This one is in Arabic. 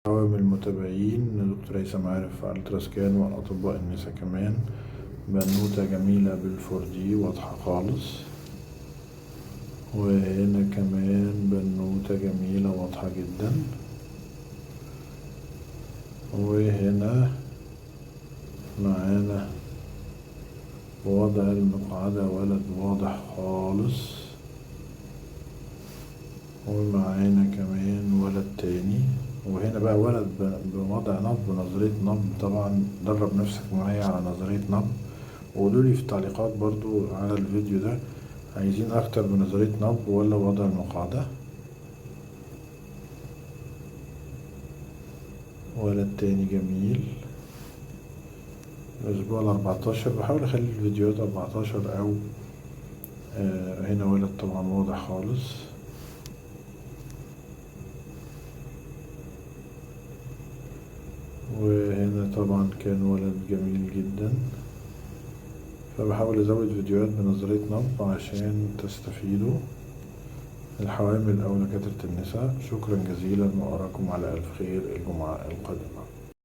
عوام المتابعين، دكتور هيثم عارف على التراسكان والأطباء النساء كمان. بنوتة جميلة بالفور دي واضحة خالص، وهنا كمان بنوتة جميلة واضحة جدا، وهنا معانا وضع المقعدة ولد واضح خالص، ومعانا كمان ولد تاني، وهنا بقى ولد بوضع نبض نظرية نبض. طبعا درب نفسك معايا على نظرية نبض، وقولولي في التعليقات برضو على الفيديو ده عايزين اكتر بنظرية نبض ولا وضع المقعدة. ولد تاني جميل الاسبوع ال14. بحاول اخلي الفيديوهات 14 او هنا ولد طبعا واضح خالص، وهنا طبعا كان ولد جميل جدا. فبحاول ازود فيديوهات بنظرية نبض عشان تستفيدوا الحوامل او دكاترة النساء. شكرا جزيلا، واراكم على الف خير الجمعة القادمة.